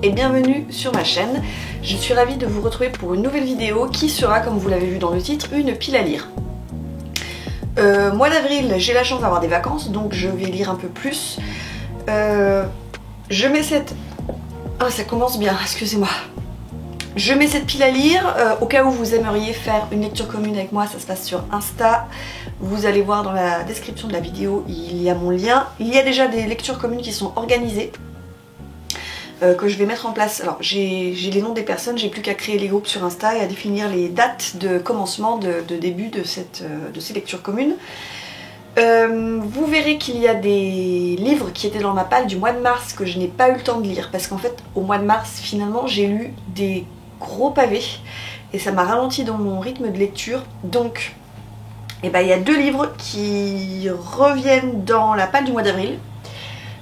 et bienvenue sur ma chaîne. Je suis ravie de vous retrouver pour une nouvelle vidéo qui sera, comme vous l'avez vu dans le titre, une pile à lire. Mois d'avril, j'ai la chance d'avoir des vacances, donc je vais lire un peu plus. Je mets cette... Ah, ça commence bien, excusez-moi. Je mets cette pile à lire, au cas où vous aimeriez faire une lecture commune avec moi, ça se passe sur Insta. Vous allez voir dans la description de la vidéo, il y a mon lien. Il y a déjà des lectures communes qui sont organisées, que je vais mettre en place. Alors j'ai les noms des personnes, j'ai plus qu'à créer les groupes sur Insta et à définir les dates de commencement, de début de ces lectures communes. Vous verrez qu'il y a des livres qui étaient dans ma palle du mois de mars que je n'ai pas eu le temps de lire parce qu'en fait au mois de mars finalement j'ai lu des gros pavés et ça m'a ralenti dans mon rythme de lecture. Donc il y a deux livres qui reviennent dans la palle du mois d'avril.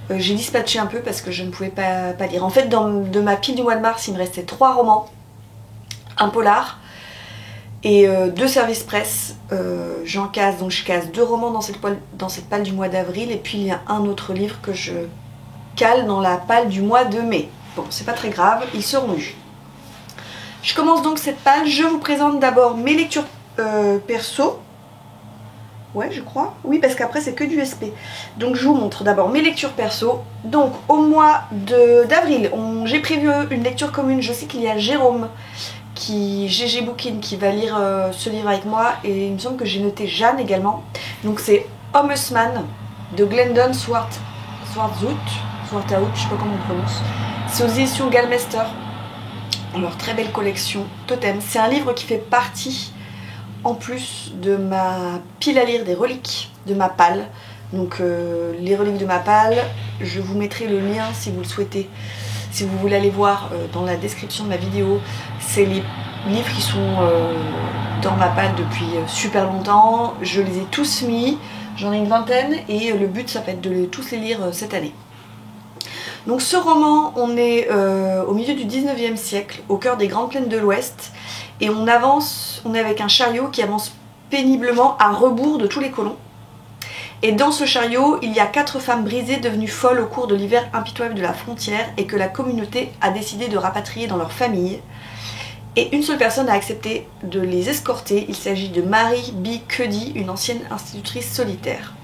J'ai dispatché un peu parce que je ne pouvais pas lire. En fait de ma pile du mois de mars il me restait 3 romans, un polar et 2 services presse. J'en casse, donc je casse 2 romans dans cette palle du mois d'avril et puis il y a un autre livre que je cale dans la palle du mois de mai. Bon, c'est pas très grave, ils seront lus. Je commence donc cette palle, je vous présente d'abord mes lectures perso. Ouais, je crois. Oui, parce qu'après c'est que du SP. Donc je vous montre d'abord mes lectures perso. Donc au mois d'avril, j'ai prévu une lecture commune. Je sais qu'il y a Jérôme, GG Bookin, qui va lire ce livre avec moi. Et il me semble que j'ai noté Jeanne également. Donc c'est Homesman de Glendon Swarthout, je sais pas comment on prononce. C'est aux éditions Galmester. Alors très belle collection, Totem. C'est un livre qui fait partie en plus de ma pile à lire des reliques de ma palle. Donc les reliques de ma palle, je vous mettrai le lien si vous le souhaitez, si vous voulez aller voir dans la description de ma vidéo. C'est les livres qui sont dans ma palle depuis super longtemps. Je les ai tous mis, j'en ai une vingtaine et le but ça va être de tous les lire cette année. Donc ce roman, on est au milieu du 19e siècle, au cœur des grandes plaines de l'Ouest, et on est avec un chariot qui avance péniblement à rebours de tous les colons. Et dans ce chariot, il y a 4 femmes brisées devenues folles au cours de l'hiver impitoyable de la frontière et que la communauté a décidé de rapatrier dans leur famille. Et une seule personne a accepté de les escorter, il s'agit de Mary B. Cuddy, une ancienne institutrice solitaire.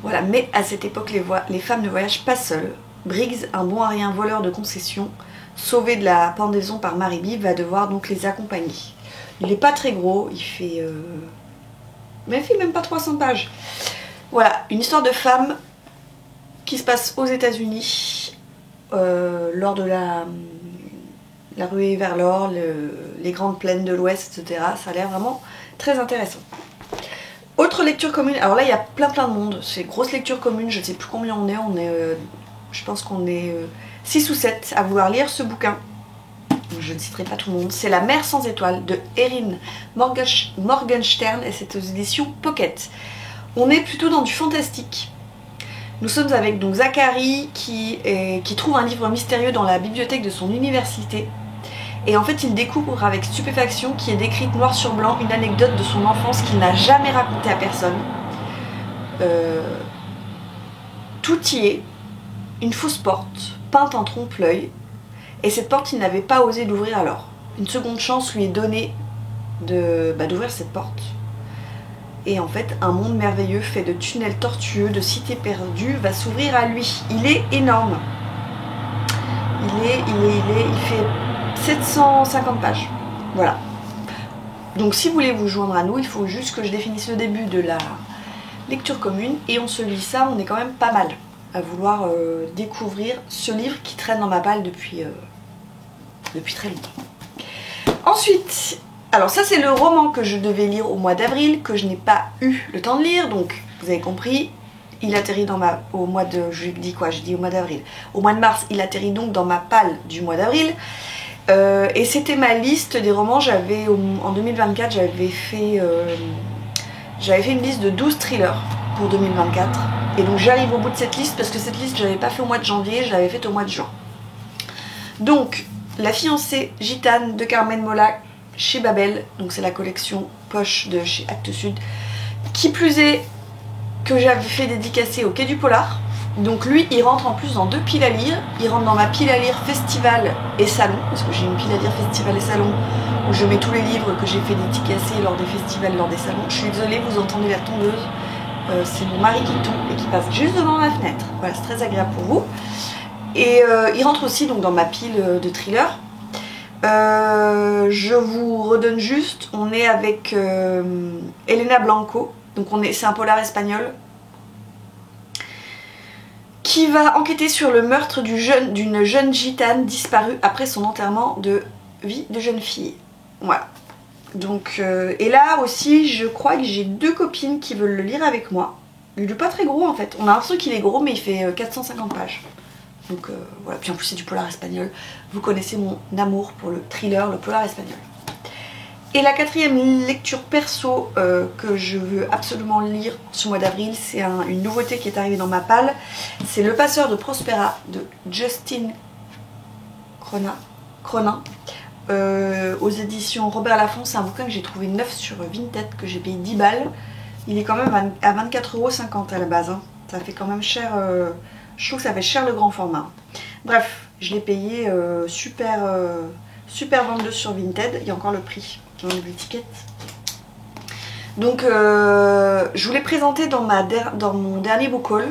Voilà, mais à cette époque, les femmes ne voyagent pas seules. Briggs, un bon à rien voleur de concessions, sauvé de la pendaison par Mary B, va devoir donc les accompagner. Il n'est pas très gros, il fait... Mais il fait même pas 300 pages. Voilà, une histoire de femme qui se passe aux États-Unis lors de la ruée vers l'or, les grandes plaines de l'Ouest, etc. Ça a l'air vraiment très intéressant. Autre lecture commune, alors là il y a plein de monde, c'est grosse lecture commune, je ne sais plus combien on est, je pense qu'on est 6 ou 7 à vouloir lire ce bouquin. Je ne citerai pas tout le monde, c'est La mer sans étoiles de Erin Morgenstern et c'est aux éditions Pocket. On est plutôt dans du fantastique. Nous sommes avec donc Zachary qui trouve un livre mystérieux dans la bibliothèque de son université. Et en fait il découvre avec stupéfaction qui est décrite noir sur blanc une anecdote de son enfance qu'il n'a jamais racontée à personne. Tout y est, une fausse porte, peinte en trompe-l'œil, et cette porte il n'avait pas osé l'ouvrir alors. Une seconde chance lui est donnée d'ouvrir cette porte. Et en fait un monde merveilleux fait de tunnels tortueux, de cités perdues va s'ouvrir à lui. Il est énorme. Il fait 750 pages. Voilà. Donc si vous voulez vous joindre à nous, il faut juste que je définisse le début de la lecture commune et on se lit ça, on est quand même pas mal à vouloir découvrir ce livre qui traîne dans ma palle depuis très longtemps. Ensuite, alors ça c'est le roman que je devais lire au mois d'avril, que je n'ai pas eu le temps de lire, donc vous avez compris. Il atterrit au mois de... J'ai dit quoi? J'ai dit au mois d'avril. Au mois de mars, il atterrit donc dans ma palle du mois d'avril. Et c'était ma liste des romans. En 2024, j'avais fait une liste de 12 thrillers pour 2024. Et donc j'arrive au bout de cette liste parce que cette liste, je l'avais pas fait au mois de janvier, je l'avais faite au mois de juin. Donc, La fiancée gitane de Carmen Mola chez Babel. Donc c'est la collection poche de chez Actes Sud. Qui plus est, que j'avais fait dédicacer au Quai du Polar. Donc lui, il rentre en plus dans 2 piles à lire. Il rentre dans ma pile à lire festival et salon, parce que j'ai une pile à lire festival et salon où je mets tous les livres que j'ai fait dédicacer lors des festivals, lors des salons. Je suis désolée, vous entendez la tondeuse. C'est mon mari qui tombe et qui passe juste devant ma fenêtre. Voilà, c'est très agréable pour vous. Et il rentre aussi donc dans ma pile de thriller. Je vous redonne juste, on est avec Elena Blanco, donc c'est un polar espagnol qui va enquêter sur le meurtre d'une jeune gitane disparue après son enterrement de vie de jeune fille. Voilà. Donc, et là aussi, je crois que j'ai 2 copines qui veulent le lire avec moi. Il est pas très gros en fait. On a un truc qui est gros, mais il fait 450 pages. Donc voilà. Puis en plus, c'est du polar espagnol. Vous connaissez mon amour pour le thriller, le polar espagnol. Et la 4e lecture perso que je veux absolument lire ce mois d'avril, c'est une nouveauté qui est arrivée dans ma palle. C'est Le Passeur de Prospera de Justin Cronin. Aux éditions Robert Laffont. C'est un bouquin que j'ai trouvé neuf sur Vinted, que j'ai payé 10 balles. Il est quand même à 24,50 € à la base, hein. Ça fait quand même cher, je trouve que ça fait cher le grand format. Bref, je l'ai payé super vendeuse sur Vinted. Il y a encore le prix, l'étiquette. Donc je vous l'ai présenté dans mon dernier book haul,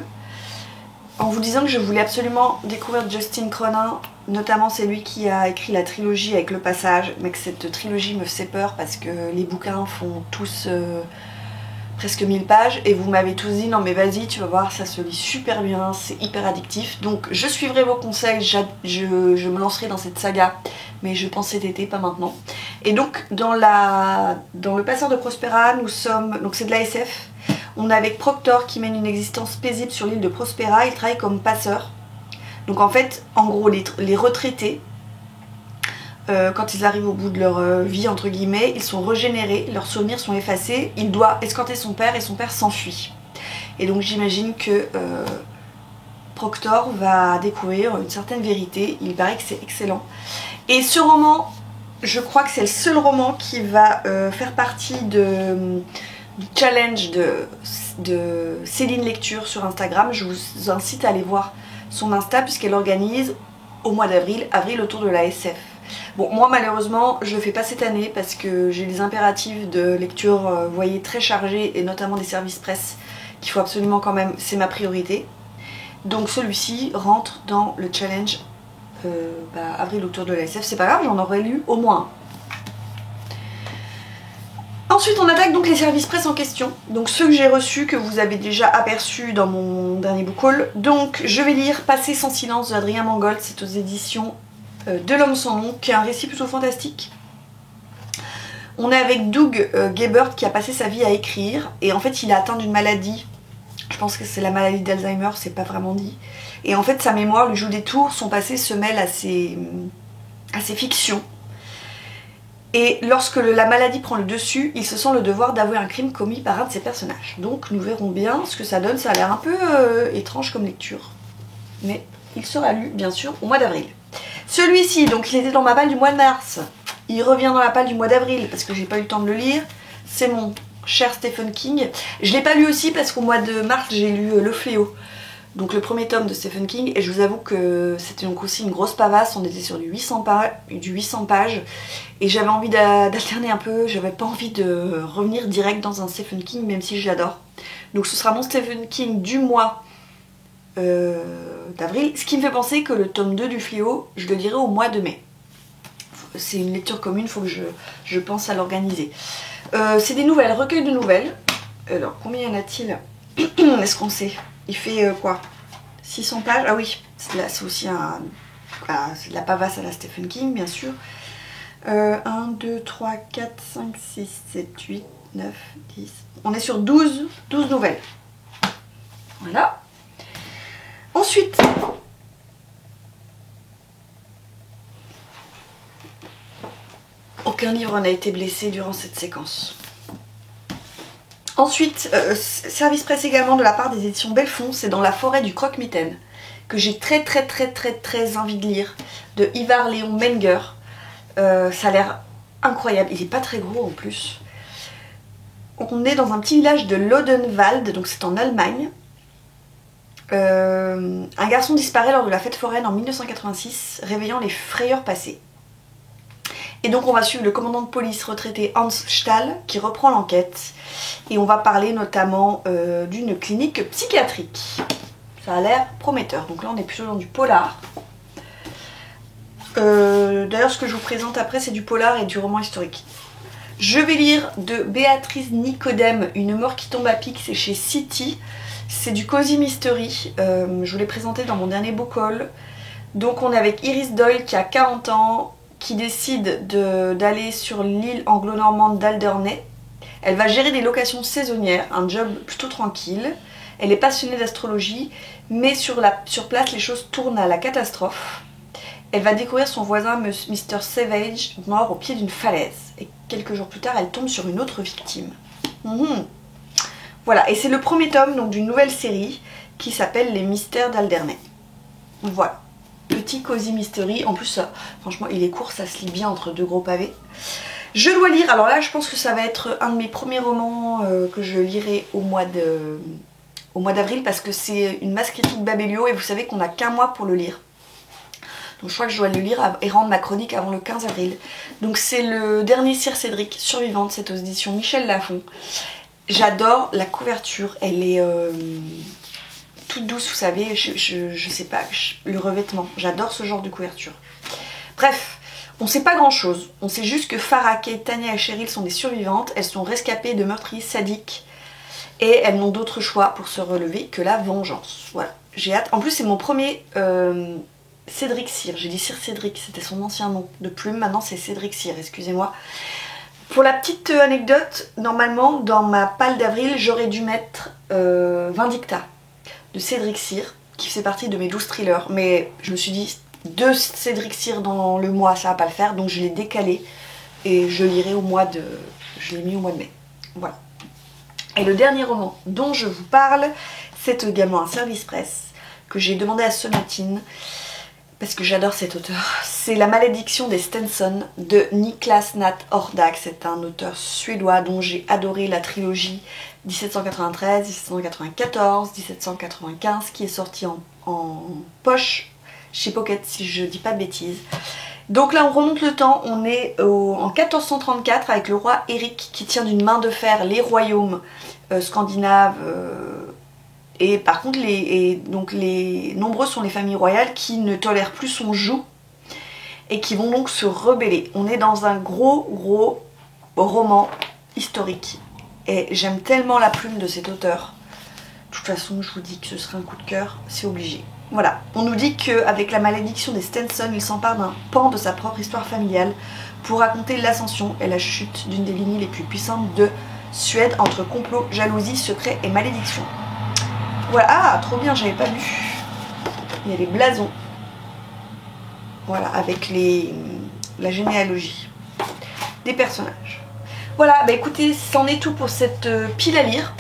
en vous disant que je voulais absolument découvrir Justin Cronin. Notamment c'est lui qui a écrit la trilogie avec Le Passage, mais que cette trilogie me fait peur parce que les bouquins font tous presque 1000 pages et vous m'avez tous dit non mais vas-y tu vas voir, ça se lit super bien, c'est hyper addictif. Donc je suivrai vos conseils, je me lancerai dans cette saga, mais je pense cet été, pas maintenant. Et donc dans Le Passeur de Prospera, nous sommes, donc c'est de la SF, on est avec Proctor qui mène une existence paisible sur l'île de Prospera. Il travaille comme passeur. Donc en fait, en gros, les retraités, quand ils arrivent au bout de leur vie, entre guillemets, ils sont régénérés, leurs souvenirs sont effacés, il doit escorter son père et son père s'enfuit. Et donc j'imagine que Proctor va découvrir une certaine vérité, il paraît que c'est excellent. Et ce roman, je crois que c'est le seul roman qui va faire partie du challenge de Céline Lecture sur Instagram. Je vous incite à aller voir son Insta puisqu'elle organise au mois d'avril, autour de la SF. Bon, moi malheureusement je le fais pas cette année parce que j'ai des impératifs de lecture, vous voyez, très chargés, et notamment des services presse qu'il faut absolument quand même, c'est ma priorité. Donc celui-ci rentre dans le challenge avril autour de la SF. C'est pas grave, j'en aurais lu au moins. Ensuite on attaque donc les services presse en question, donc ceux que j'ai reçus, que vous avez déjà aperçus dans mon dernier book haul. Donc je vais lire Passer sans silence de Adrien Mangold, c'est aux éditions de l'Homme sans nom, qui est un récit plutôt fantastique. On est avec Doug Gebert qui a passé sa vie à écrire, et en fait il est atteint d'une maladie, je pense que c'est la maladie d'Alzheimer, c'est pas vraiment dit. Et en fait sa mémoire lui joue des tours, son passé se mêle à ses fictions. Et lorsque la maladie prend le dessus, il se sent le devoir d'avouer un crime commis par un de ses personnages. Donc nous verrons bien ce que ça donne, ça a l'air un peu étrange comme lecture. Mais il sera lu bien sûr au mois d'avril. Celui-ci, donc il était dans ma palle du mois de mars, il revient dans la palle du mois d'avril parce que j'ai pas eu le temps de le lire. C'est mon cher Stephen King. Je l'ai pas lu aussi parce qu'au mois de mars j'ai lu Le Fléau, donc le premier tome de Stephen King, et je vous avoue que c'était donc aussi une grosse pavasse. On était sur du 800 pages et j'avais envie d'alterner un peu, j'avais pas envie de revenir direct dans un Stephen King même si je l'adore. Donc ce sera mon Stephen King du mois d'avril, ce qui me fait penser que le tome 2 du Fléau, je le dirai au mois de mai. C'est une lecture commune, il faut que je pense à l'organiser. C'est des nouvelles, recueil de nouvelles. Alors combien y en a-t-il? Est-ce qu'on sait? Il fait quoi? 600 pages? Ah oui, c'est aussi c'est de la pavasse à la Stephen King, bien sûr. 1, 2, 3, 4, 5, 6, 7, 8, 9, 10. On est sur 12 nouvelles. Voilà. Ensuite, aucun livre n'a été blessé durant cette séquence. Ensuite, service presse également de la part des éditions Belfond, c'est Dans la forêt du croque-mitaine, que j'ai très envie de lire, de Ivar Léon Menger. Ça a l'air incroyable, il est pas très gros en plus. On est dans un petit village de Lodenwald, donc c'est en Allemagne. Un garçon disparaît lors de la fête foraine en 1986, réveillant les frayeurs passées. Et donc on va suivre le commandant de police retraité Hans Stahl qui reprend l'enquête. Et on va parler notamment d'une clinique psychiatrique. Ça a l'air prometteur. Donc là on est plutôt dans du polar. D'ailleurs ce que je vous présente après c'est du polar et du roman historique. Je vais lire de Béatrice Nicodème, Une mort qui tombe à pic, c'est chez City. C'est du cozy mystery, je vous l'ai présenté dans mon dernier book haul. Donc on est avec Iris Doyle qui a 40 ans, qui décide d'aller sur l'île anglo-normande d'Alderney. Elle va gérer des locations saisonnières, un job plutôt tranquille. Elle est passionnée d'astrologie, mais sur place les choses tournent à la catastrophe. Elle va découvrir son voisin Mr. Savage mort au pied d'une falaise. Et quelques jours plus tard, elle tombe sur une autre victime. Voilà, et c'est le premier tome donc d'une nouvelle série qui s'appelle Les Mystères d'Alderney. Voilà, petit cozy mystery. En plus, franchement, il est court, ça se lit bien entre deux gros pavés. Je dois lire, alors là, je pense que ça va être un de mes premiers romans que je lirai au mois d'avril parce que c'est une masse critique Babelio et vous savez qu'on n'a qu'un mois pour le lire. Donc je crois que je dois le lire et rendre ma chronique avant le 15 avril. Donc c'est le dernier Sir Cédric, Survivante, c'est aux éditions Michel Lafon. J'adore la couverture, elle est toute douce, vous savez, je sais pas, le revêtement. J'adore ce genre de couverture. Bref, on sait pas grand chose. On sait juste que Farah, Kate, Tania et Cheryl sont des survivantes. Elles sont rescapées de meurtriers sadiques. Et elles n'ont d'autre choix pour se relever que la vengeance. Voilà, j'ai hâte. En plus c'est mon premier... Cédric Cyr, j'ai dit Sir Cédric, c'était son ancien nom de plume, maintenant c'est Cédric Cyr, excusez-moi. Pour la petite anecdote, normalement dans ma palle d'avril j'aurais dû mettre Vindicta de Cédric Cyr, qui fait partie de mes 12 thrillers, mais je me suis dit 2 Cédric Cyr dans le mois ça va pas le faire, donc je l'ai décalé et je lirai au mois de... je l'ai mis au mois de mai, voilà. Et le dernier roman dont je vous parle, c'est également un service presse que j'ai demandé à Sonatine, parce que j'adore cet auteur. C'est La malédiction des Stenson de Niklas Natt Hordak. C'est un auteur suédois dont j'ai adoré la trilogie 1793, 1794, 1795 qui est sortie en poche chez Pocket si je dis pas de bêtises. Donc là on remonte le temps, on est en 1434 avec le roi Éric qui tient d'une main de fer les royaumes scandinaves. Et par contre, nombreuses sont les familles royales qui ne tolèrent plus son joug et qui vont donc se rebeller. On est dans un gros roman historique. Et j'aime tellement la plume de cet auteur. De toute façon, je vous dis que ce serait un coup de cœur, c'est obligé. Voilà, on nous dit qu'avec La malédiction des Stenson, il s'empare d'un pan de sa propre histoire familiale pour raconter l'ascension et la chute d'une des lignées les plus puissantes de Suède entre complot, jalousie, secret et malédiction. Voilà, ah, trop bien, j'avais pas lu. Il y a les blasons. Voilà, avec la généalogie des personnages. Voilà, bah écoutez, c'en est tout pour cette pile à lire.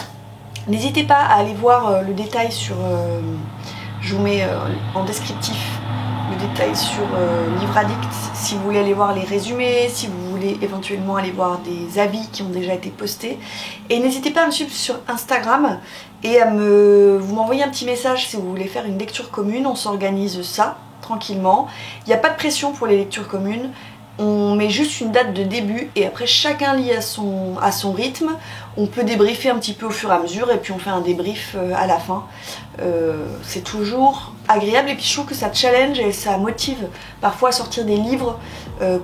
N'hésitez pas à aller voir le détail sur... je vous mets en descriptif le détail sur Livre Addict, si vous voulez aller voir les résumés, si vous voulez éventuellement aller voir des avis qui ont déjà été postés. Et n'hésitez pas à me suivre sur Instagram et à vous m'envoyer un petit message si vous voulez faire une lecture commune. On s'organise ça tranquillement. Il n'y a pas de pression pour les lectures communes. On met juste une date de début et après chacun lit à son rythme. On peut débriefer un petit peu au fur et à mesure et puis on fait un débrief à la fin. C'est toujours agréable et puis je trouve que ça challenge et ça motive parfois à sortir des livres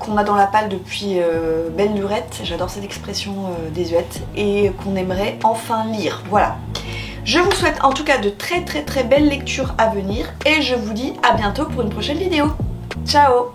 qu'on a dans la palle depuis belle lurette, j'adore cette expression désuète, et qu'on aimerait enfin lire. Voilà. Je vous souhaite en tout cas de très belles lectures à venir et je vous dis à bientôt pour une prochaine vidéo. Ciao!